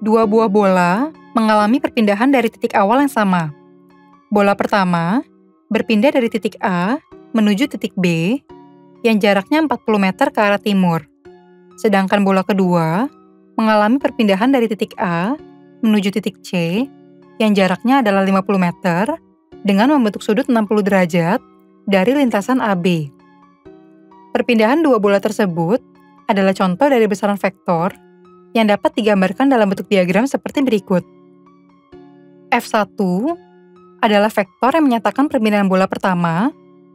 Dua buah bola mengalami perpindahan dari titik awal yang sama. Bola pertama berpindah dari titik A menuju titik B yang jaraknya 40 meter ke arah timur. Sedangkan bola kedua mengalami perpindahan dari titik A menuju titik C yang jaraknya adalah 50 meter dengan membentuk sudut 60 derajat dari lintasan AB. Perpindahan dua bola tersebut adalah contoh dari besaran vektor yang dapat digambarkan dalam bentuk diagram seperti berikut. F1 adalah vektor yang menyatakan perpindahan bola pertama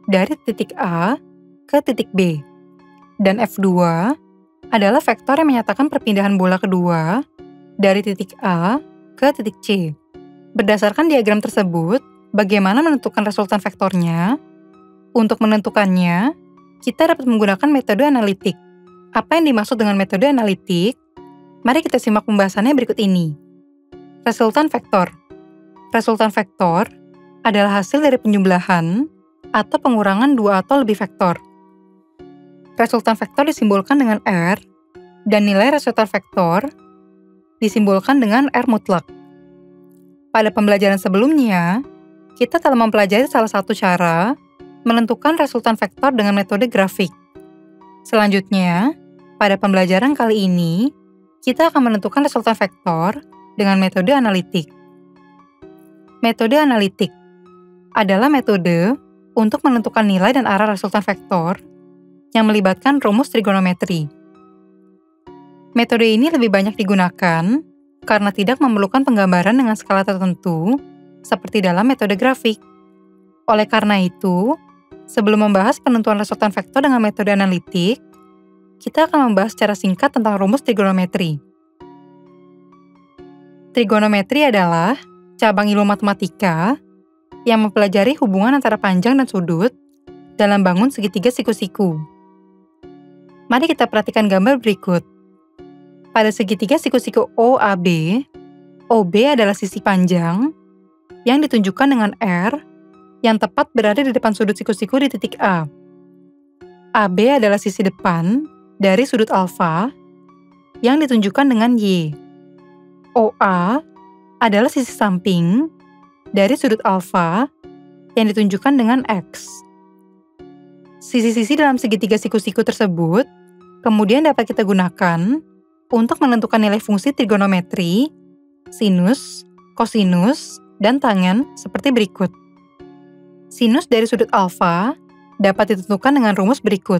dari titik A ke titik B. Dan F2 adalah vektor yang menyatakan perpindahan bola kedua dari titik A ke titik C. Berdasarkan diagram tersebut, bagaimana menentukan resultan vektornya? Untuk menentukannya, kita dapat menggunakan metode analitik. Apa yang dimaksud dengan metode analitik? Mari kita simak pembahasannya berikut ini. Resultan vektor. Resultan vektor adalah hasil dari penjumlahan atau pengurangan dua atau lebih vektor. Resultan vektor disimbolkan dengan R, dan nilai resultan vektor disimbolkan dengan R mutlak. Pada pembelajaran sebelumnya, kita telah mempelajari salah satu cara menentukan resultan vektor dengan metode grafik. Selanjutnya, pada pembelajaran kali ini, kita akan menentukan resultan vektor dengan metode analitik. Metode analitik adalah metode untuk menentukan nilai dan arah resultan vektor yang melibatkan rumus trigonometri. Metode ini lebih banyak digunakan karena tidak memerlukan penggambaran dengan skala tertentu seperti dalam metode grafik. Oleh karena itu, sebelum membahas penentuan resultan vektor dengan metode analitik, kita akan membahas secara singkat tentang rumus trigonometri. Trigonometri adalah cabang ilmu matematika yang mempelajari hubungan antara panjang dan sudut dalam bangun segitiga siku-siku. Mari kita perhatikan gambar berikut. Pada segitiga siku-siku OAB, OB adalah sisi panjang yang ditunjukkan dengan R yang tepat berada di depan sudut siku-siku di titik A. AB adalah sisi depan dari sudut alfa yang ditunjukkan dengan Y. OA adalah sisi samping dari sudut alfa yang ditunjukkan dengan X. Sisi-sisi dalam segitiga siku-siku tersebut kemudian dapat kita gunakan untuk menentukan nilai fungsi trigonometri, sinus, kosinus, dan tangen seperti berikut. Sinus dari sudut alfa dapat ditentukan dengan rumus berikut.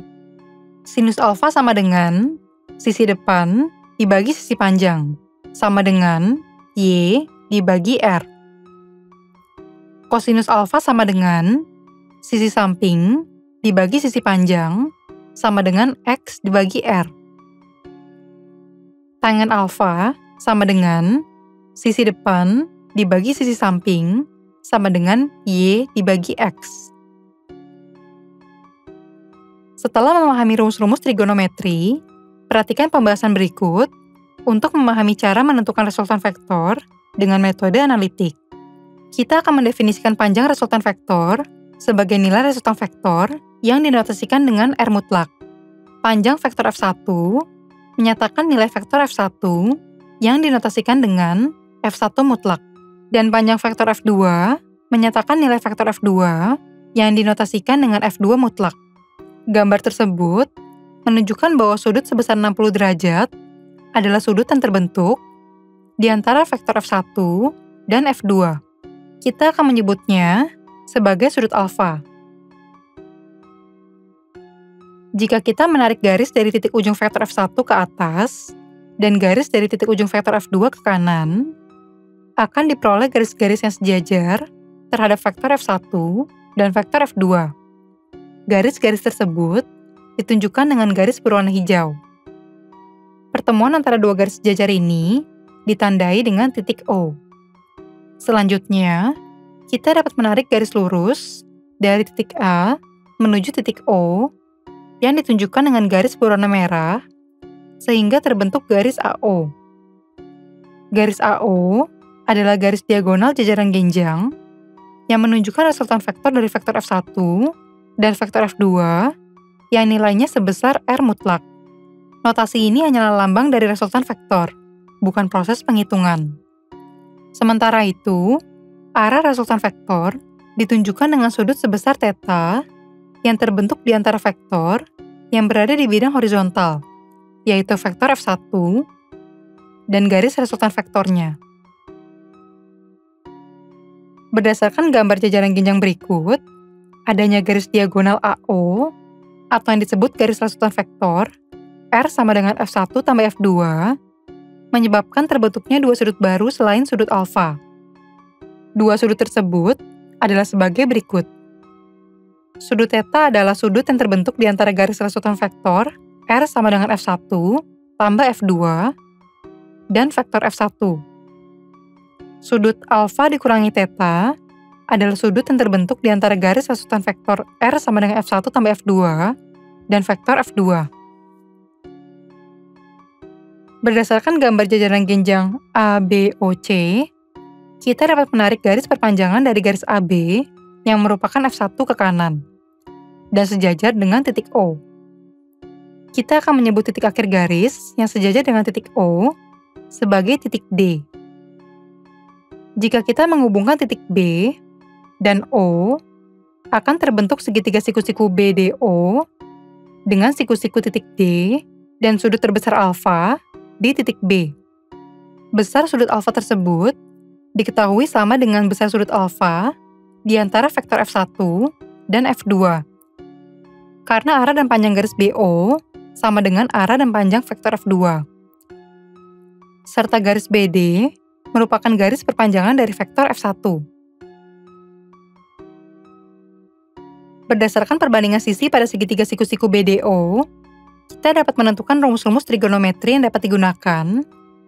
Sinus alfa sama dengan sisi depan dibagi sisi panjang, sama dengan Y dibagi R. Kosinus alfa sama dengan sisi samping dibagi sisi panjang, sama dengan X dibagi R. Tangen alfa sama dengan sisi depan dibagi sisi samping, sama dengan Y dibagi X. Setelah memahami rumus-rumus trigonometri, perhatikan pembahasan berikut untuk memahami cara menentukan resultan vektor dengan metode analitik. Kita akan mendefinisikan panjang resultan vektor sebagai nilai resultan vektor yang dinotasikan dengan R mutlak. Panjang vektor F1 menyatakan nilai vektor F1 yang dinotasikan dengan F1 mutlak. Dan panjang vektor F2 menyatakan nilai vektor F2 yang dinotasikan dengan F2 mutlak. Gambar tersebut menunjukkan bahwa sudut sebesar 60 derajat adalah sudut yang terbentuk di antara vektor F1 dan F2. Kita akan menyebutnya sebagai sudut alfa. Jika kita menarik garis dari titik ujung vektor F1 ke atas dan garis dari titik ujung vektor F2 ke kanan, akan diperoleh garis-garis yang sejajar terhadap vektor F1 dan vektor F2. Garis-garis tersebut ditunjukkan dengan garis berwarna hijau. Pertemuan antara dua garis sejajar ini ditandai dengan titik O. Selanjutnya, kita dapat menarik garis lurus dari titik A menuju titik O yang ditunjukkan dengan garis berwarna merah sehingga terbentuk garis AO. Garis AO adalah garis diagonal jajaran genjang yang menunjukkan resultan vektor dari vektor F1 dan vektor F2 yang nilainya sebesar R mutlak. Notasi ini hanyalah lambang dari resultan vektor. bukan proses penghitungan. Sementara itu, arah resultan vektor ditunjukkan dengan sudut sebesar theta yang terbentuk di antara vektor yang berada di bidang horizontal, yaitu vektor F1 dan garis resultan vektornya. Berdasarkan gambar jajaran genjang berikut, adanya garis diagonal AO atau yang disebut garis resultan vektor R sama dengan F1 tambah F2 menyebabkan terbentuknya dua sudut baru selain sudut alfa. Dua sudut tersebut adalah sebagai berikut. Sudut theta adalah sudut yang terbentuk di antara garis resultan vektor R sama dengan F1 tambah F2 dan vektor F1. Sudut alfa dikurangi theta adalah sudut yang terbentuk di antara garis resultan vektor R sama dengan F1 tambah F2 dan vektor F2. Berdasarkan gambar jajaran genjang ABOC, kita dapat menarik garis perpanjangan dari garis AB yang merupakan F1 ke kanan dan sejajar dengan titik O. Kita akan menyebut titik akhir garis yang sejajar dengan titik O sebagai titik D. Jika kita menghubungkan titik B dan O, akan terbentuk segitiga siku-siku BDO dengan siku-siku titik D dan sudut terbesar alfa di titik B. Besar sudut alfa tersebut diketahui sama dengan besar sudut alfa di antara vektor F1 dan F2. Karena arah dan panjang garis BO sama dengan arah dan panjang vektor F2. Serta garis BD merupakan garis perpanjangan dari vektor F1. Berdasarkan perbandingan sisi pada segitiga siku-siku BDO, kita dapat menentukan rumus-rumus trigonometri yang dapat digunakan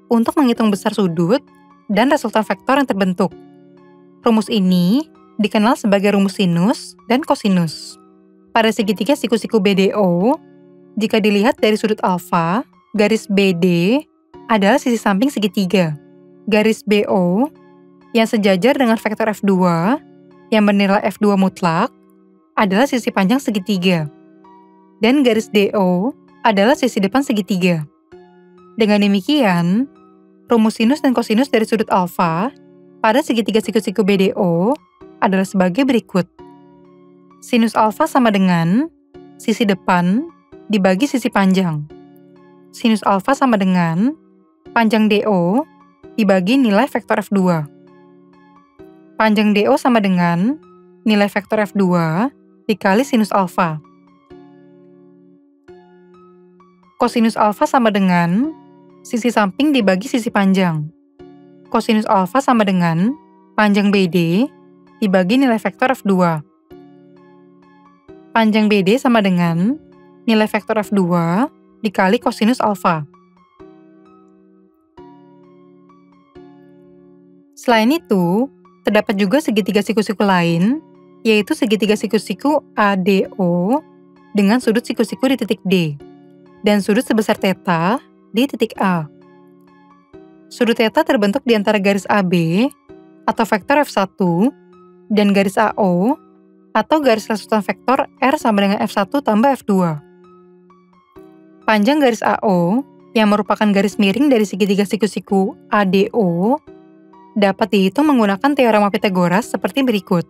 untuk menghitung besar sudut dan resultan vektor yang terbentuk. Rumus ini dikenal sebagai rumus sinus dan kosinus. Pada segitiga siku-siku BDO, jika dilihat dari sudut alfa, garis BD adalah sisi samping segitiga. Garis BO yang sejajar dengan vektor F2 yang bernilai F2 mutlak adalah sisi panjang segitiga. Dan garis DO adalah sisi depan segitiga. Dengan demikian, rumus sinus dan kosinus dari sudut alfa pada segitiga siku-siku BDO adalah sebagai berikut. Sinus alfa sama dengan sisi depan dibagi sisi panjang. Sinus alfa sama dengan panjang DO dibagi nilai vektor F2. Panjang DO sama dengan nilai vektor F2 dikali sinus alfa. Kosinus alfa sama dengan sisi samping dibagi sisi panjang. Kosinus alfa sama dengan panjang BD dibagi nilai vektor F2. Panjang BD sama dengan nilai vektor F2 dikali kosinus alfa. Selain itu, terdapat juga segitiga siku-siku lain, yaitu segitiga siku-siku ADO dengan sudut siku-siku di titik D dan sudut sebesar theta di titik A. Sudut theta terbentuk di antara garis AB atau vektor F1 dan garis AO atau garis resultan vektor R sama dengan F1 tambah F2. Panjang garis AO yang merupakan garis miring dari segitiga siku-siku ADO dapat dihitung menggunakan teorema Pythagoras seperti berikut.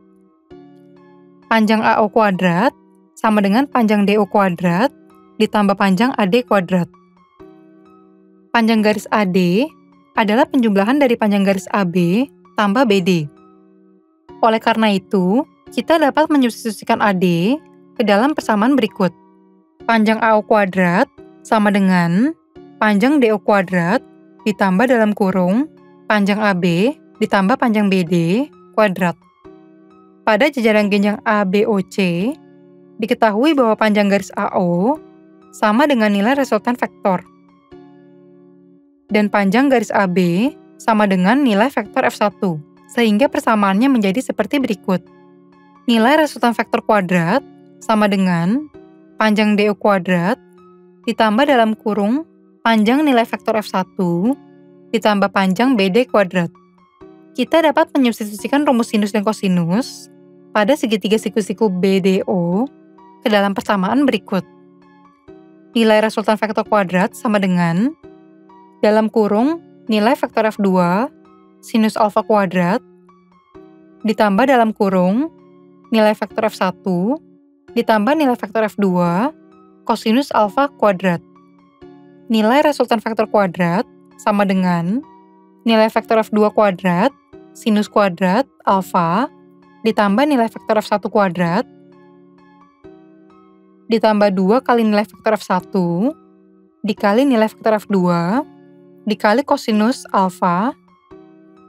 Panjang AO kuadrat sama dengan panjang DO kuadrat ditambah panjang AD kuadrat. Panjang garis AD adalah penjumlahan dari panjang garis AB tambah BD. Oleh karena itu, kita dapat menyubstitusikan AD ke dalam persamaan berikut. Panjang AO kuadrat sama dengan panjang DO kuadrat ditambah dalam kurung panjang AB ditambah panjang BD kuadrat. Pada jajaran genjang ABOC, diketahui bahwa panjang garis AO sama dengan nilai resultan vektor. Dan panjang garis AB sama dengan nilai vektor F1, sehingga persamaannya menjadi seperti berikut. Nilai resultan vektor kuadrat sama dengan panjang DO kuadrat ditambah dalam kurung panjang nilai vektor F1 ditambah panjang BD kuadrat. Kita dapat menyubstitusikan rumus sinus dan kosinus pada segitiga siku-siku BDO ke dalam persamaan berikut. Nilai resultan vektor kuadrat sama dengan dalam kurung nilai vektor F2 sinus alfa kuadrat ditambah dalam kurung nilai vektor F1 ditambah nilai vektor F2 kosinus alfa kuadrat. Nilai resultan vektor kuadrat sama dengan nilai vektor F2 kuadrat sinus kuadrat alfa ditambah nilai vektor F1 kuadrat ditambah 2 kali nilai vektor F1 dikali nilai vektor F2 dikali kosinus alfa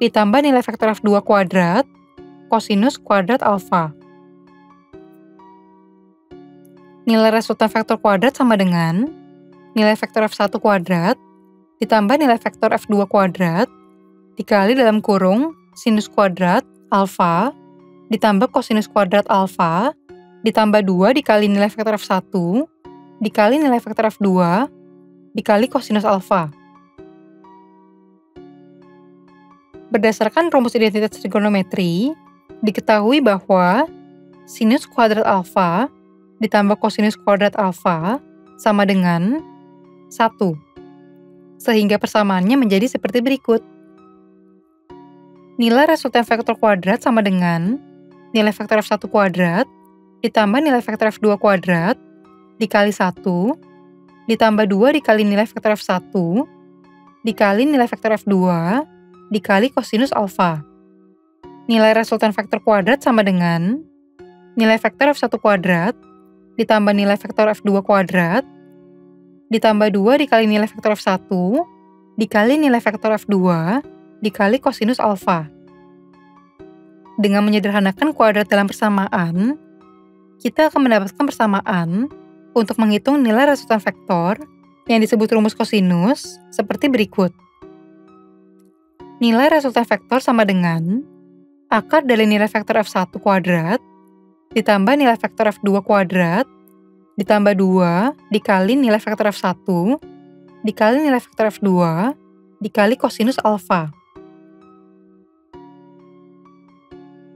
ditambah nilai vektor F2 kuadrat kosinus kuadrat alfa. Nilai resultan vektor kuadrat sama dengan nilai vektor F1 kuadrat ditambah nilai vektor F2 kuadrat dikali dalam kurung sinus kuadrat alfa ditambah kosinus kuadrat alfa ditambah 2 dikali nilai vektor F1 dikali nilai vektor F2 dikali kosinus alfa. Berdasarkan rumus identitas trigonometri, diketahui bahwa sinus kuadrat alfa ditambah kosinus kuadrat alfa sama dengan 1. Sehingga persamaannya menjadi seperti berikut. Nilai resultan vektor kuadrat sama dengan nilai vektor F1 kuadrat ditambah nilai vektor F2 kuadrat dikali 1 ditambah 2 dikali nilai vektor F1 dikali nilai vektor F2 dikali kosinus alfa. Nilai resultan vektor kuadrat sama dengan nilai vektor F1 kuadrat ditambah nilai vektor F2 kuadrat ditambah 2 dikali nilai vektor F1 dikali nilai vektor F2 dikali kosinus alfa. Dengan menyederhanakan kuadrat dalam persamaan, kita akan mendapatkan persamaan untuk menghitung nilai resultan vektor yang disebut rumus kosinus seperti berikut. Nilai resultan vektor sama dengan akar dari nilai vektor F1 kuadrat ditambah nilai vektor F2 kuadrat ditambah 2 dikali nilai vektor F1 dikali nilai vektor F2 dikali kosinus alfa.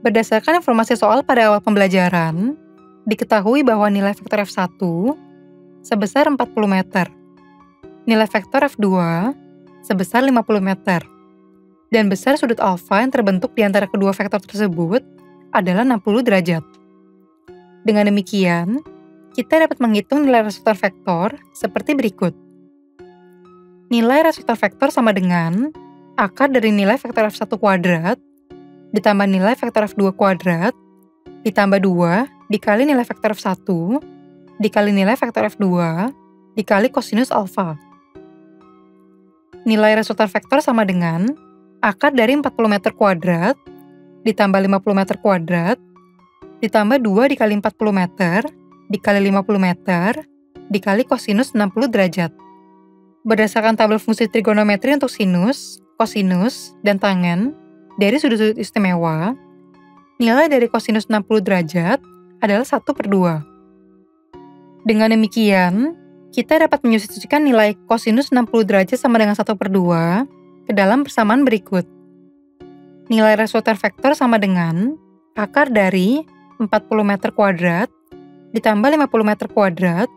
Berdasarkan informasi soal pada awal pembelajaran, diketahui bahwa nilai vektor F1 sebesar 40 meter, nilai vektor F2 sebesar 50 meter, dan besar sudut alfa yang terbentuk di antara kedua vektor tersebut adalah 60 derajat. Dengan demikian, kita dapat menghitung nilai resultan vektor seperti berikut. Nilai resultan vektor sama dengan akar dari nilai vektor F1 kuadrat ditambah nilai vektor F2 kuadrat ditambah 2 dikali nilai vektor F1 dikali nilai vektor F2 dikali kosinus alfa. Nilai resultan vektor sama dengan akar dari 40 meter kuadrat ditambah 50 meter kuadrat ditambah 2 dikali 40 meter dikali 50 meter dikali kosinus 60 derajat. Berdasarkan tabel fungsi trigonometri untuk sinus, kosinus, dan tangen dari sudut-sudut istimewa, nilai dari kosinus 60 derajat adalah 1/2. Dengan demikian, kita dapat menyubstitusikan nilai kosinus 60 derajat sama dengan 1/2 ke dalam persamaan berikut. Nilai resultan vektor sama dengan akar dari 40 meter kuadrat ditambah 50 meter kuadrat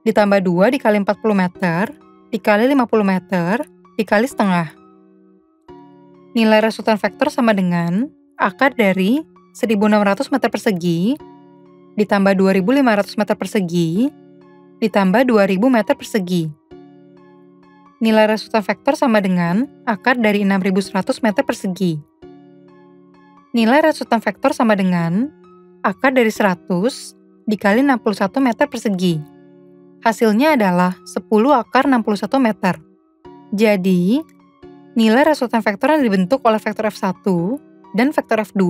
ditambah 2 dikali 40 meter dikali 50 meter dikali setengah. Nilai resultan vektor sama dengan akar dari 1600 meter persegi ditambah 2500 meter persegi ditambah 2000 meter persegi. Nilai resultan vektor sama dengan akar dari 6100 meter persegi. Nilai resultan vektor sama dengan akar dari 100 dikali 61 meter persegi. Hasilnya adalah 10 akar 61 meter. Jadi, nilai resultan vektor yang dibentuk oleh vektor F1 dan vektor F2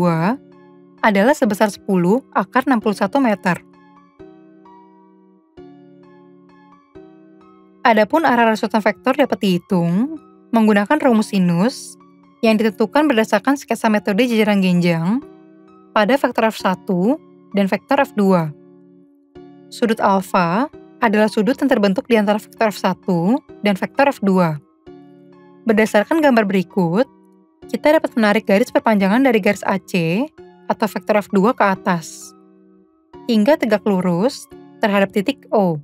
adalah sebesar 10 akar 61 meter. Adapun arah resultan vektor dapat dihitung menggunakan rumus sinus yang ditentukan berdasarkan sketsa metode jajaran genjang pada vektor F1 dan vektor F2. Sudut alfa adalah sudut yang terbentuk di antara vektor F1 dan vektor F2. Berdasarkan gambar berikut, kita dapat menarik garis perpanjangan dari garis AC atau vektor F2 ke atas, hingga tegak lurus terhadap titik O.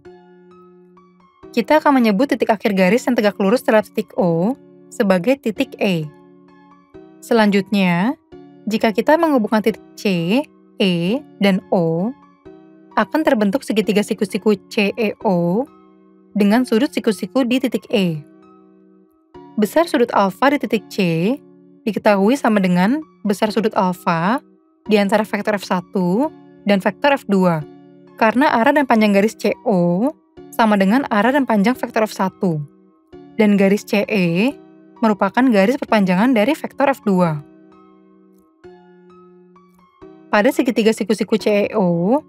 Kita akan menyebut titik akhir garis yang tegak lurus terhadap titik O sebagai titik E. Selanjutnya, jika kita menghubungkan titik C, E, dan O, akan terbentuk segitiga siku-siku CEO dengan sudut siku-siku di titik E. Besar sudut alfa di titik C diketahui sama dengan besar sudut alfa di antara vektor F1 dan vektor F2, karena arah dan panjang garis CO sama dengan arah dan panjang vektor F1, dan garis CE merupakan garis perpanjangan dari vektor F2. Pada segitiga siku-siku CEO,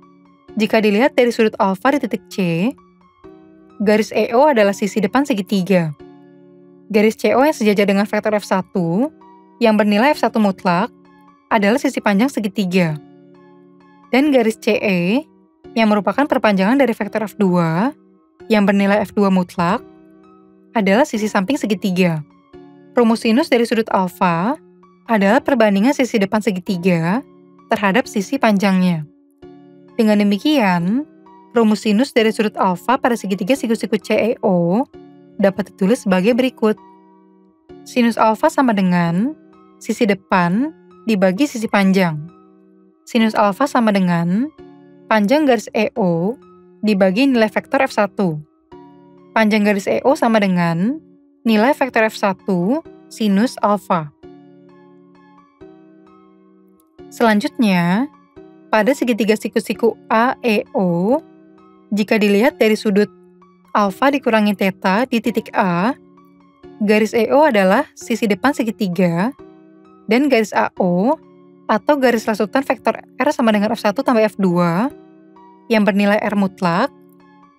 jika dilihat dari sudut alfa di titik C, garis EO adalah sisi depan segitiga. Garis CO yang sejajar dengan vektor F1 yang bernilai F1 mutlak adalah sisi panjang segitiga. Dan garis CE yang merupakan perpanjangan dari vektor F2 yang bernilai F2 mutlak adalah sisi samping segitiga. Rumus sinus dari sudut alfa adalah perbandingan sisi depan segitiga terhadap sisi panjangnya. Dengan demikian, rumus sinus dari sudut alfa pada segitiga siku-siku CEO dapat ditulis sebagai berikut. Sinus alfa sama dengan sisi depan dibagi sisi panjang. Sinus alfa sama dengan panjang garis EO dibagi nilai vektor F1. Panjang garis EO sama dengan nilai vektor F1 sinus alfa. Selanjutnya, pada segitiga siku-siku AEO, jika dilihat dari sudut alfa dikurangi theta di titik A, garis EO adalah sisi depan segitiga, dan garis AO atau garis resultan vektor R sama dengan F1 tambah F2 yang bernilai R mutlak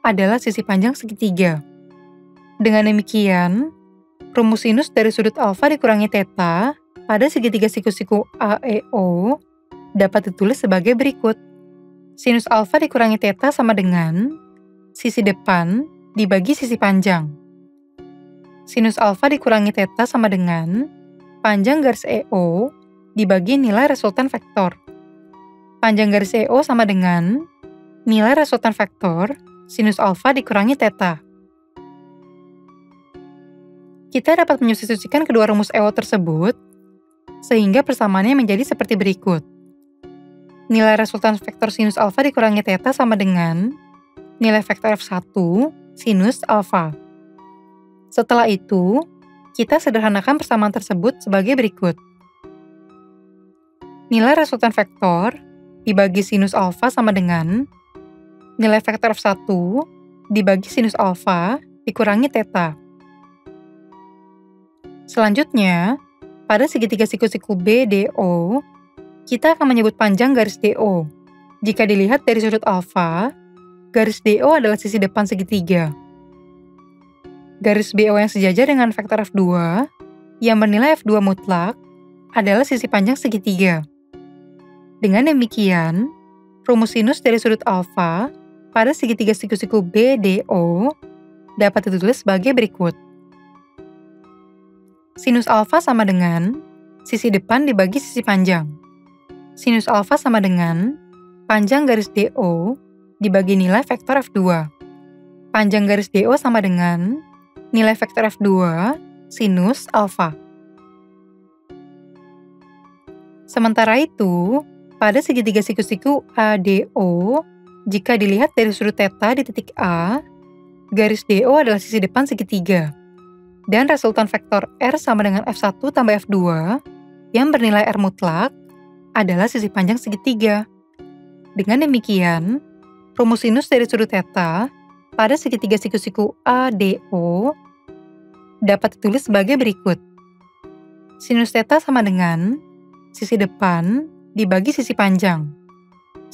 adalah sisi panjang segitiga. Dengan demikian, rumus sinus dari sudut alfa dikurangi theta pada segitiga siku-siku AEO dapat ditulis sebagai berikut. Sinus alfa dikurangi theta sama dengan sisi depan dibagi sisi panjang. Sinus alfa dikurangi theta sama dengan panjang garis EO dibagi nilai resultan vektor. Panjang garis EO sama dengan nilai resultan vektor sinus alfa dikurangi theta. Kita dapat menyubstitusikan kedua rumus EO tersebut, sehingga persamaannya menjadi seperti berikut. Nilai resultan vektor sinus alfa dikurangi theta sama dengan nilai vektor F1 sinus alfa. Setelah itu, kita sederhanakan persamaan tersebut sebagai berikut. Nilai resultan vektor dibagi sinus alfa sama dengan nilai vektor F1 dibagi sinus alfa dikurangi theta. Selanjutnya, pada segitiga siku-siku BDO, kita akan menyebut panjang garis DO. Jika dilihat dari sudut alfa, garis DO adalah sisi depan segitiga. Garis BO yang sejajar dengan vektor F2 yang bernilai F2 mutlak adalah sisi panjang segitiga. Dengan demikian, rumus sinus dari sudut alfa pada segitiga siku-siku BDO dapat ditulis sebagai berikut. Sinus alfa sama dengan sisi depan dibagi sisi panjang. Sinus alfa sama dengan panjang garis DO dibagi nilai vektor F2. Panjang garis DO sama dengan nilai vektor F2 sinus alfa. Sementara itu, pada segitiga siku-siku ADO, jika dilihat dari sudut theta di titik A, garis DO adalah sisi depan segitiga. Dan resultan vektor R sama dengan F1 tambah F2 yang bernilai R mutlak adalah sisi panjang segitiga. Dengan demikian, rumus sinus dari sudut theta pada segitiga siku-siku ADO dapat ditulis sebagai berikut. Sinus theta sama dengan sisi depan dibagi sisi panjang.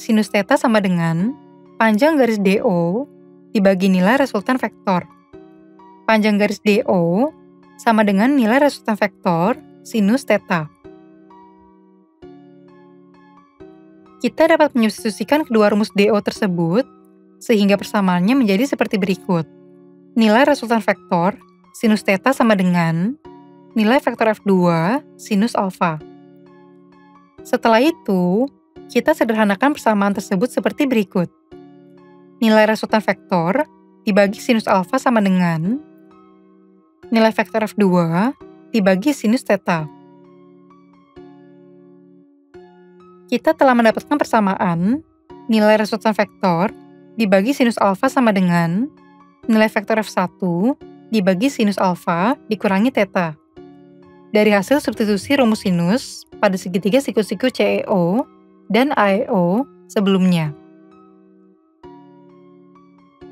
Sinus theta sama dengan panjang garis DO dibagi nilai resultan vektor. Panjang garis DO sama dengan nilai resultan vektor sinus theta. Kita dapat menyubstitusikan kedua rumus DO tersebut, sehingga persamaannya menjadi seperti berikut. Nilai resultan vektor sinus theta sama dengan nilai vektor F2 sinus alfa. Setelah itu, kita sederhanakan persamaan tersebut seperti berikut. Nilai resultan vektor dibagi sinus alfa sama dengan nilai vektor F2 dibagi sinus theta. Kita telah mendapatkan persamaan nilai resultan vektor dibagi sinus alfa sama dengan nilai vektor F1 dibagi sinus alfa dikurangi theta. Dari hasil substitusi rumus sinus pada segitiga siku-siku CEO dan AEO sebelumnya.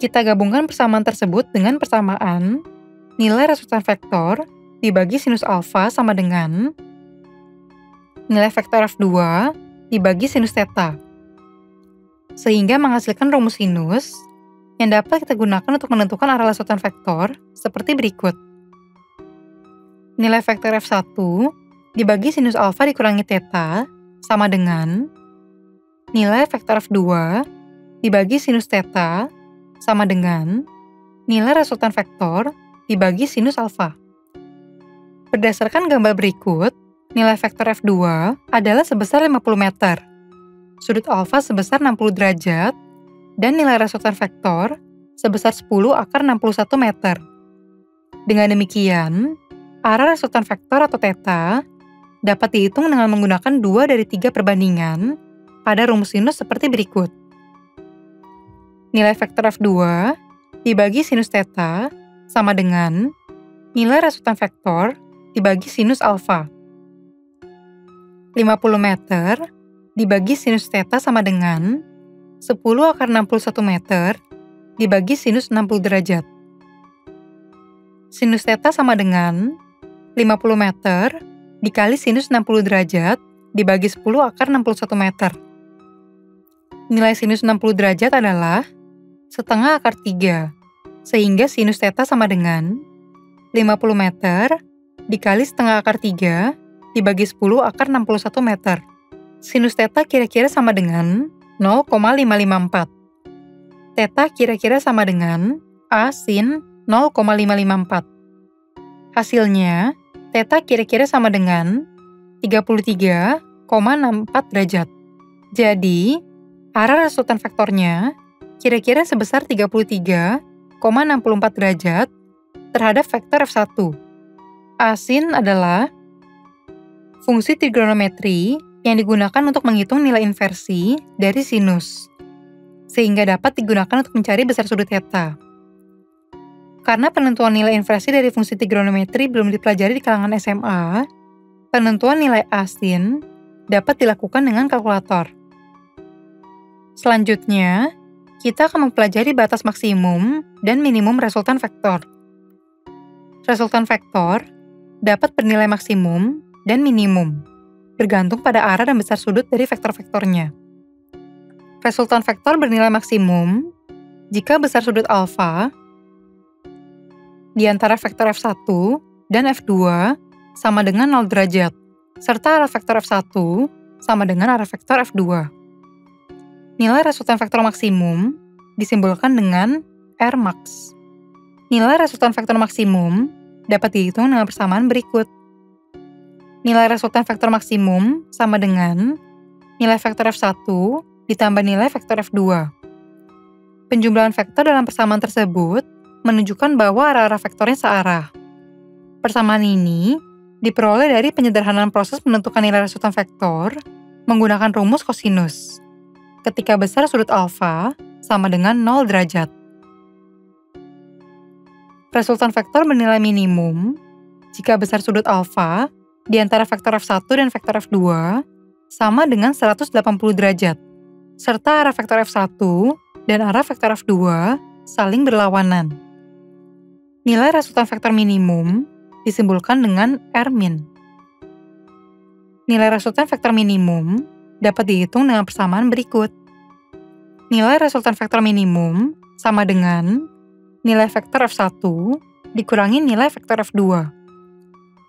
Kita gabungkan persamaan tersebut dengan persamaan nilai resultan vektor dibagi sinus alfa sama dengan nilai vektor F2 dibagi sinus theta, sehingga menghasilkan rumus sinus yang dapat kita gunakan untuk menentukan arah resultan vektor seperti berikut. Nilai vektor F1 dibagi sinus alfa dikurangi theta sama dengan nilai vektor F2 dibagi sinus theta sama dengan nilai resultan vektor dibagi sinus alfa. Berdasarkan gambar berikut, nilai vektor F2 adalah sebesar 50 meter, sudut alfa sebesar 60 derajat, dan nilai resultan vektor sebesar 10 akar 61 meter. Dengan demikian, arah resultan vektor atau theta dapat dihitung dengan menggunakan 2 dari 3 perbandingan pada rumus sinus seperti berikut. Nilai vektor F2 dibagi sinus theta sama dengan nilai resultan vektor dibagi sinus alfa. 50 meter dibagi sinus theta sama dengan 10 akar 61 meter dibagi sinus 60 derajat. Sinus theta sama dengan 50 meter dikali sinus 60 derajat dibagi 10 akar 61 meter. Nilai sinus 60 derajat adalah setengah akar 3, sehingga sinus theta sama dengan 50 meter dikali setengah akar 3 dibagi 10 akar 61 meter. Sinus theta kira-kira sama dengan 0,554. Theta kira-kira sama dengan A sin 0,554. Hasilnya, theta kira-kira sama dengan 33,64 derajat. Jadi, arah resultan vektornya kira-kira sebesar 33,64 derajat terhadap vektor F1. A sin adalah fungsi trigonometri yang digunakan untuk menghitung nilai inversi dari sinus, sehingga dapat digunakan untuk mencari besar sudut theta. Karena penentuan nilai inversi dari fungsi trigonometri belum dipelajari di kalangan SMA, penentuan nilai A sin dapat dilakukan dengan kalkulator. Selanjutnya, kita akan mempelajari batas maksimum dan minimum resultan vektor. Resultan vektor dapat bernilai maksimum dan minimum, bergantung pada arah dan besar sudut dari vektor-vektornya. Resultan vektor bernilai maksimum jika besar sudut alfa di antara vektor F1 dan F2 sama dengan 0 derajat, serta arah vektor F1 sama dengan arah vektor F2. Nilai resultan vektor maksimum disimbolkan dengan Rmax. Nilai resultan vektor maksimum dapat dihitung dengan persamaan berikut. Nilai resultan vektor maksimum sama dengan nilai vektor F1 ditambah nilai vektor F2. Penjumlahan vektor dalam persamaan tersebut menunjukkan bahwa arah-arah vektornya searah. Persamaan ini diperoleh dari penyederhanaan proses menentukan nilai resultan vektor menggunakan rumus kosinus, ketika besar sudut alfa sama dengan 0 derajat. Resultan vektor bernilai minimum jika besar sudut alfa di antara vektor F1 dan vektor F2 sama dengan 180 derajat, serta arah vektor F1 dan arah vektor F2 saling berlawanan. Nilai resultan vektor minimum disimbolkan dengan R-min. Nilai resultan vektor minimum dapat dihitung dengan persamaan berikut. Nilai resultan vektor minimum sama dengan nilai vektor F1 dikurangi nilai vektor F2.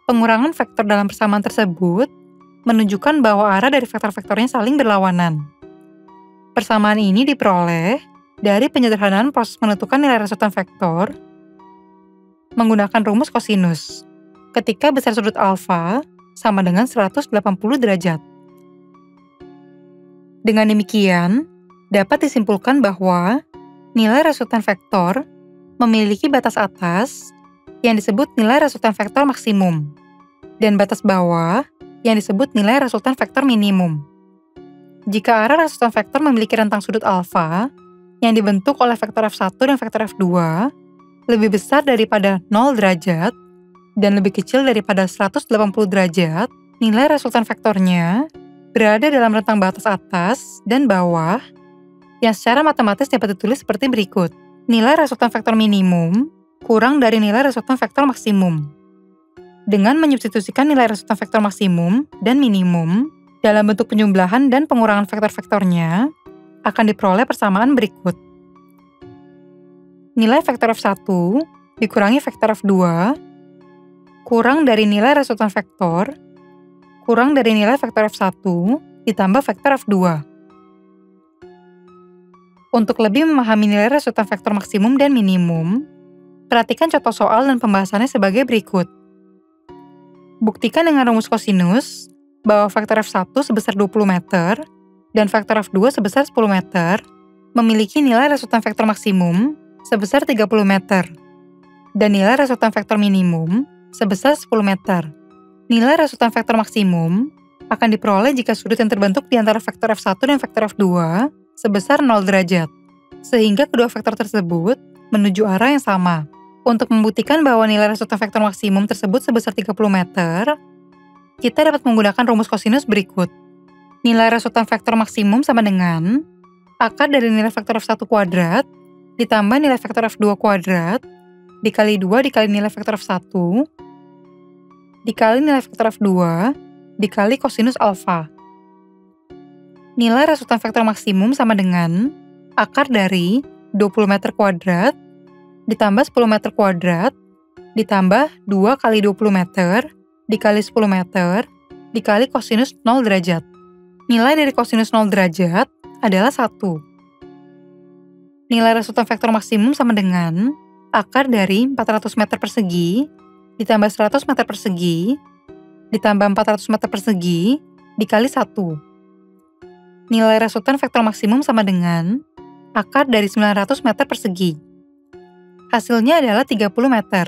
Pengurangan vektor dalam persamaan tersebut menunjukkan bahwa arah dari vektor-vektornya saling berlawanan. Persamaan ini diperoleh dari penyederhanaan proses menentukan nilai resultan vektor menggunakan rumus kosinus, ketika besar sudut alfa sama dengan 180 derajat. Dengan demikian, dapat disimpulkan bahwa nilai resultan vektor memiliki batas atas yang disebut nilai resultan vektor maksimum, dan batas bawah yang disebut nilai resultan vektor minimum. Jika arah resultan vektor memiliki rentang sudut alfa yang dibentuk oleh vektor F1 dan vektor F2 lebih besar daripada 0 derajat dan lebih kecil daripada 180 derajat, nilai resultan vektornya berada dalam rentang batas atas dan bawah yang secara matematis dapat ditulis seperti berikut. Nilai resultan vektor minimum kurang dari nilai resultan vektor maksimum. Dengan menyubstitusikan nilai resultan vektor maksimum dan minimum dalam bentuk penjumlahan dan pengurangan vektor-vektornya, akan diperoleh persamaan berikut. Nilai vektor F1 dikurangi vektor F2 kurang dari nilai resultan vektor kurang dari nilai vektor F1 ditambah vektor F2. Untuk lebih memahami nilai resultan vektor maksimum dan minimum, perhatikan contoh soal dan pembahasannya sebagai berikut. Buktikan dengan rumus kosinus bahwa vektor F1 sebesar 20 meter dan vektor F2 sebesar 10 meter memiliki nilai resultan vektor maksimum sebesar 30 meter dan nilai resultan vektor minimum sebesar 10 meter. Nilai resultan vektor maksimum akan diperoleh jika sudut yang terbentuk di antara vektor F1 dan vektor F2 sebesar 0 derajat, sehingga kedua vektor tersebut menuju arah yang sama. Untuk membuktikan bahwa nilai resultan vektor maksimum tersebut sebesar 30 meter, kita dapat menggunakan rumus kosinus berikut. Nilai resultan vektor maksimum sama dengan akar dari nilai vektor F1 kuadrat ditambah nilai vektor F2 kuadrat dikali 2 dikali nilai vektor F1 dikali nilai vektor F2 dikali kosinus alfa. Nilai resultan vektor maksimum sama dengan akar dari 20 meter kuadrat ditambah 10 meter kuadrat ditambah 2 kali 20 meter dikali 10 meter dikali kosinus 0 derajat. Nilai dari kosinus 0 derajat adalah 1. Nilai resultan vektor maksimum sama dengan akar dari 400 meter persegi ditambah 100 meter persegi ditambah 400 meter persegi dikali 1. Nilai resultan vektor maksimum sama dengan akar dari 900 meter persegi. Hasilnya adalah 30 meter.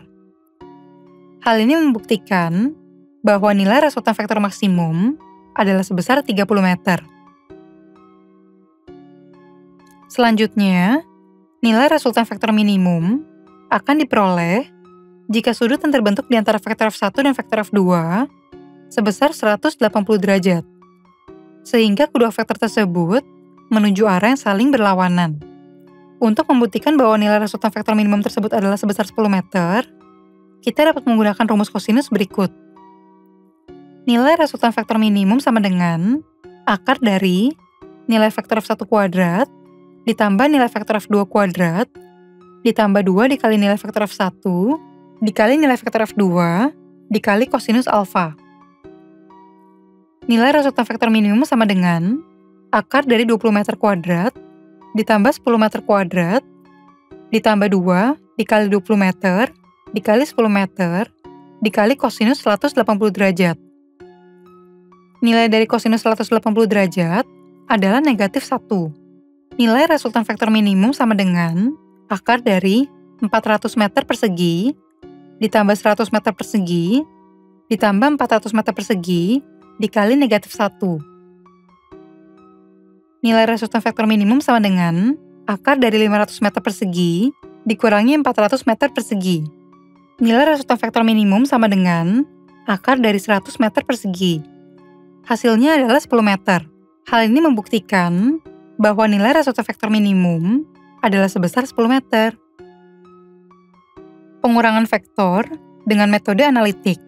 Hal ini membuktikan bahwa nilai resultan vektor maksimum adalah sebesar 30 meter. Selanjutnya, nilai resultan vektor minimum akan diperoleh jika sudut yang terbentuk di antara vektor F1 dan vektor F2 sebesar 180 derajat, sehingga kedua vektor tersebut menuju arah yang saling berlawanan. Untuk membuktikan bahwa nilai resultan vektor minimum tersebut adalah sebesar 10 meter, kita dapat menggunakan rumus kosinus berikut. Nilai resultan vektor minimum sama dengan akar dari nilai vektor F1 kuadrat ditambah nilai vektor F2 kuadrat ditambah 2 dikali nilai vektor F1 dikali nilai vektor F2 dikali kosinus alfa. Nilai resultan vektor minimum sama dengan akar dari 20 meter kuadrat ditambah 10 meter kuadrat ditambah 2 dikali 20 meter dikali 10 meter dikali kosinus 180 derajat. Nilai dari kosinus 180 derajat adalah negatif 1. Nilai resultan vektor minimum sama dengan akar dari 400 meter persegi ditambah 100 meter persegi ditambah 400 meter persegi dikali negatif 1. Nilai resultan vektor minimum sama dengan akar dari 500 meter persegi dikurangi 400 meter persegi. Nilai resultan vektor minimum sama dengan akar dari 100 meter persegi. Hasilnya adalah 10 meter. Hal ini membuktikan bahwa nilai resultan vektor minimum adalah sebesar 10 meter. Pengurangan vektor dengan metode analitik.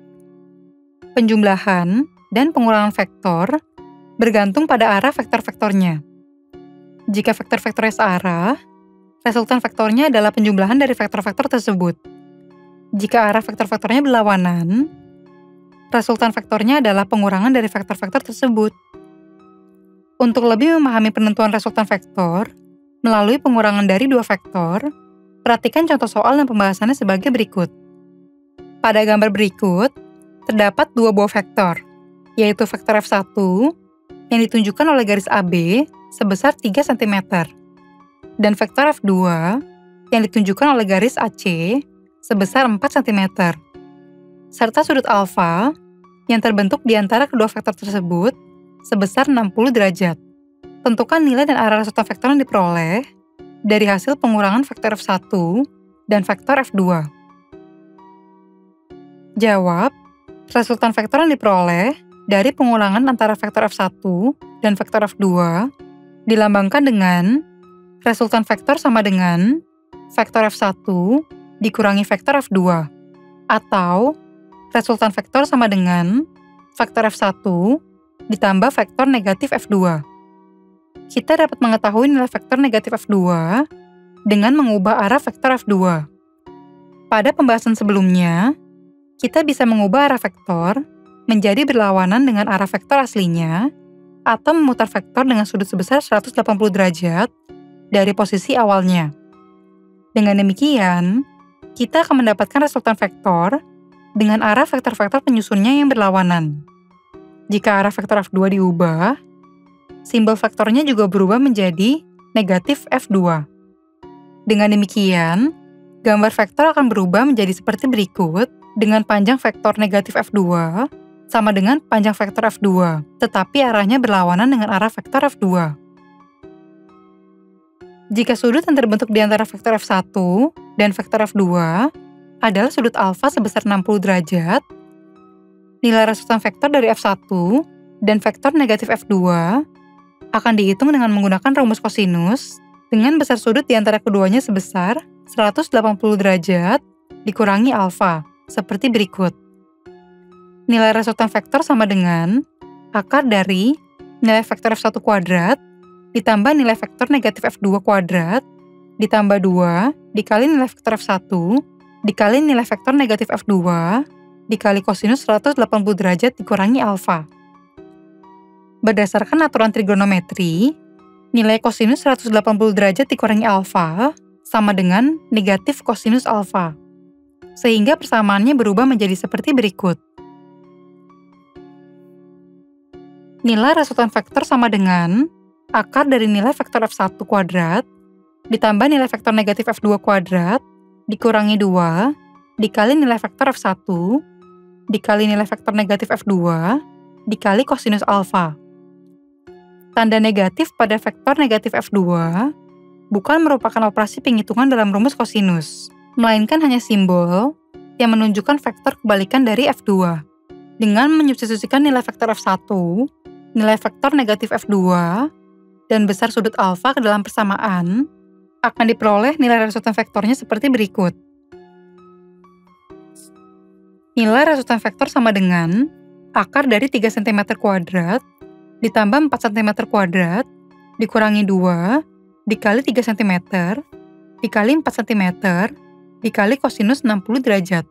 Penjumlahan dan pengurangan vektor bergantung pada arah vektor-vektornya. Jika vektor-vektornya searah, resultan vektornya adalah penjumlahan dari vektor-vektor tersebut. Jika arah vektor-vektornya berlawanan, resultan vektornya adalah pengurangan dari vektor-vektor tersebut. Untuk lebih memahami penentuan resultan vektor melalui pengurangan dari dua vektor, perhatikan contoh soal dan pembahasannya sebagai berikut. Pada gambar berikut, terdapat dua buah vektor, yaitu vektor F1 yang ditunjukkan oleh garis AB sebesar 3 cm dan vektor F2 yang ditunjukkan oleh garis AC sebesar 4 cm, serta sudut alfa yang terbentuk di antara kedua vektor tersebut sebesar 60 derajat. Tentukan nilai dan arah resultan vektor yang diperoleh dari hasil pengurangan vektor F1 dan vektor F2. Jawab, resultan vektor yang diperoleh dari pengulangan antara vektor F1 dan vektor F2 dilambangkan dengan resultan vektor sama dengan vektor F1 dikurangi vektor F2, atau resultan vektor sama dengan vektor F1 ditambah vektor negatif F2. Kita dapat mengetahui nilai vektor negatif F2 dengan mengubah arah vektor F2. Pada pembahasan sebelumnya, kita bisa mengubah arah vektor menjadi berlawanan dengan arah vektor aslinya atau memutar vektor dengan sudut sebesar 180 derajat dari posisi awalnya. Dengan demikian, kita akan mendapatkan resultan vektor dengan arah vektor-vektor penyusunnya yang berlawanan. Jika arah vektor F2 diubah, simbol vektornya juga berubah menjadi negatif F2. Dengan demikian, gambar vektor akan berubah menjadi seperti berikut dengan panjang vektor negatif F2 sama dengan panjang vektor F2, tetapi arahnya berlawanan dengan arah vektor F2. Jika sudut yang terbentuk di antara vektor F1 dan vektor F2 adalah sudut alfa sebesar 60 derajat, nilai resultan vektor dari F1 dan vektor negatif F2 akan dihitung dengan menggunakan rumus kosinus dengan besar sudut di antara keduanya sebesar 180 derajat dikurangi alfa, seperti berikut. Nilai resultan vektor sama dengan akar dari nilai vektor F1 kuadrat ditambah nilai vektor negatif F2 kuadrat ditambah 2 dikali nilai vektor F1 dikali nilai vektor negatif F2 dikali kosinus 180 derajat dikurangi alfa. Berdasarkan aturan trigonometri, nilai kosinus 180 derajat dikurangi alfa sama dengan negatif kosinus alfa, sehingga persamaannya berubah menjadi seperti berikut. Nilai resultan vektor sama dengan akar dari nilai vektor F1 kuadrat ditambah nilai vektor negatif F2 kuadrat dikurangi 2 dikali nilai vektor F1 dikali nilai vektor negatif F2 dikali kosinus alfa. Tanda negatif pada vektor negatif F2 bukan merupakan operasi penghitungan dalam rumus kosinus, melainkan hanya simbol yang menunjukkan vektor kebalikan dari F2. Dengan menyubstitusikan nilai vektor F1, nilai vektor negatif F2, dan besar sudut alfa ke dalam persamaan, akan diperoleh nilai resultan vektornya seperti berikut. Nilai resultan vektor sama dengan akar dari 3 cm kuadrat ditambah 4 cm kuadrat dikurangi 2 dikali 3 cm dikali 4 cm dikali kosinus 60 derajat.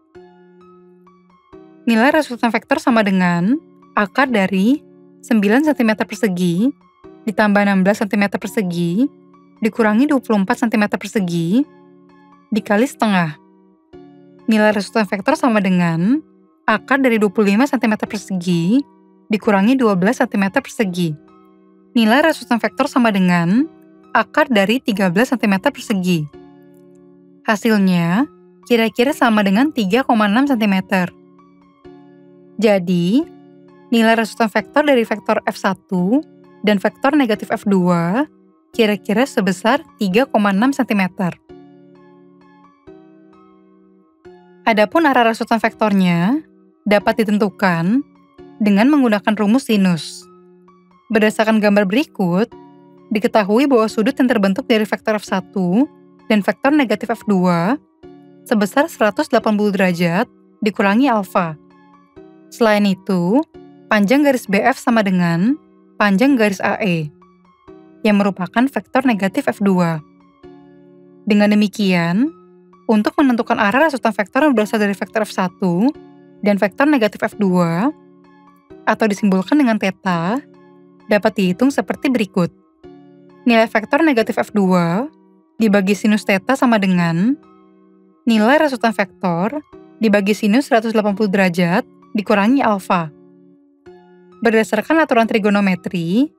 Nilai resultan vektor sama dengan akar dari 9 cm persegi ditambah 16 cm persegi dikurangi 24 cm persegi dikali setengah. Nilai resultan vektor sama dengan akar dari 25 cm persegi dikurangi 12 cm persegi. Nilai resultan vektor sama dengan akar dari 13 cm persegi. Hasilnya kira-kira sama dengan 3,6 cm. Jadi, nilai resultan vektor dari vektor F1 dan vektor negatif F2 kira-kira sebesar 3,6 cm. Adapun arah resultan vektornya dapat ditentukan dengan menggunakan rumus sinus. Berdasarkan gambar berikut, diketahui bahwa sudut yang terbentuk dari vektor F1 dan vektor negatif F2 sebesar 180 derajat dikurangi alfa. Selain itu, panjang garis BF sama dengan panjang garis AE, yang merupakan vektor negatif F2. Dengan demikian, untuk menentukan arah resultan vektor yang berasal dari vektor F1 dan vektor negatif F2, atau disimbolkan dengan theta, dapat dihitung seperti berikut. Nilai vektor negatif F2 dibagi sinus theta sama dengan nilai resultan vektor dibagi sinus 180 derajat dikurangi alfa. Berdasarkan aturan trigonometri,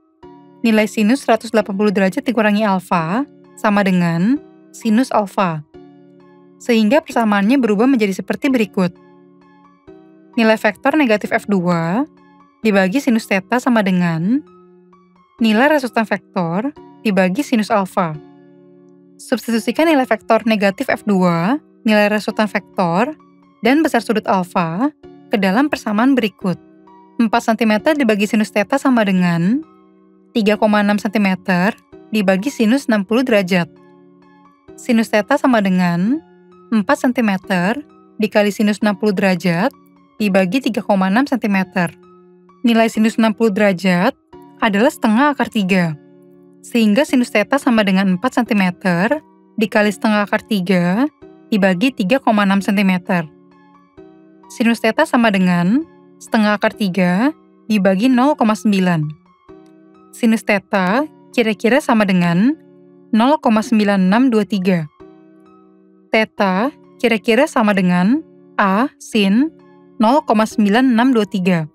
nilai sinus 180 derajat dikurangi alfa sama dengan sinus alfa, sehingga persamaannya berubah menjadi seperti berikut. nilai vektor negatif F2 dibagi sinus theta sama dengan nilai resultan vektor dibagi sinus alfa. Substitusikan nilai vektor negatif F2, nilai resultan vektor, dan besar sudut alfa ke dalam persamaan berikut. 4 cm dibagi sinus theta sama dengan 3,6 cm dibagi sinus 60 derajat. Sinus theta sama dengan 4 cm dikali sinus 60 derajat dibagi 3,6 cm. Nilai sinus 60 derajat adalah setengah akar 3. Sehingga sinus theta sama dengan 4 cm dikali setengah akar 3 dibagi 3,6 cm. Sinus theta sama dengan setengah akar 3 dibagi 0,9. Sinus theta kira-kira sama dengan 0,9623. Theta kira-kira sama dengan A sin 0,9623.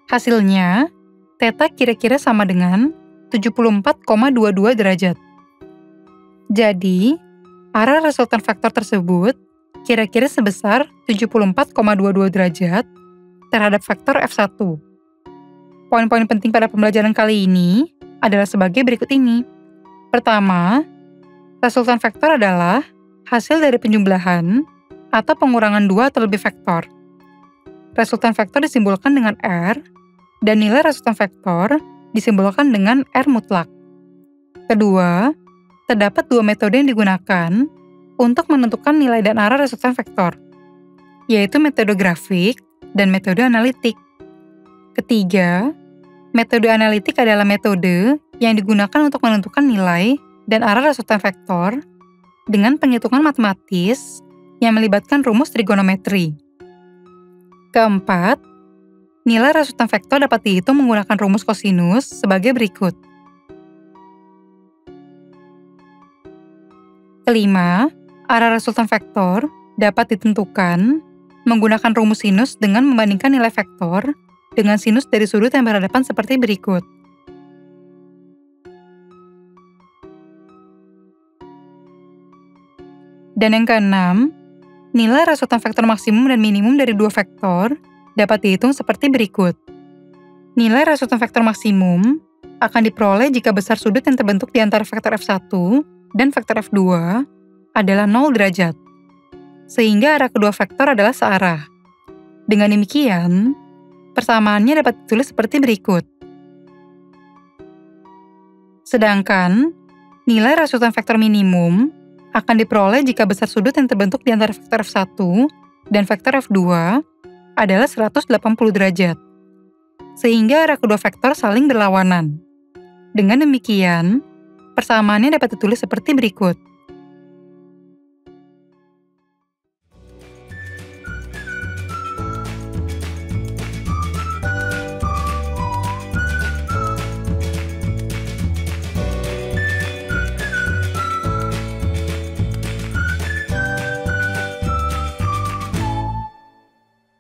Hasilnya, theta kira-kira sama dengan 74,22 derajat. Jadi, arah resultan vektor tersebut kira-kira sebesar 74,22 derajat terhadap vektor F1. Poin-poin penting pada pembelajaran kali ini adalah sebagai berikut ini. Pertama, resultan vektor adalah hasil dari penjumlahan atau pengurangan dua atau lebih vektor. Resultan vektor disimbolkan dengan R, dan nilai resultan vektor disimbolkan dengan R mutlak. Kedua, terdapat dua metode yang digunakan untuk menentukan nilai dan arah resultan vektor, yaitu metode grafik dan metode analitik. Ketiga, metode analitik adalah metode yang digunakan untuk menentukan nilai dan arah resultan vektor dengan penghitungan matematis yang melibatkan rumus trigonometri. Keempat, nilai resultan vektor dapat dihitung menggunakan rumus kosinus sebagai berikut. Kelima, arah resultan vektor dapat ditentukan menggunakan rumus sinus dengan membandingkan nilai vektor dengan sinus dari sudut yang berhadapan seperti berikut. Dan yang keenam, nilai resultan vektor maksimum dan minimum dari dua vektor dapat dihitung seperti berikut. Nilai resultan vektor maksimum akan diperoleh jika besar sudut yang terbentuk di antara vektor F1 dan vektor F2 adalah 0 derajat, sehingga arah kedua vektor adalah searah. Dengan demikian, persamaannya dapat ditulis seperti berikut. Sedangkan, nilai resultan vektor minimum akan diperoleh jika besar sudut yang terbentuk di antara vektor F1 dan vektor F2 adalah 180 derajat, sehingga arah kedua vektor saling berlawanan. Dengan demikian, persamaannya dapat ditulis seperti berikut.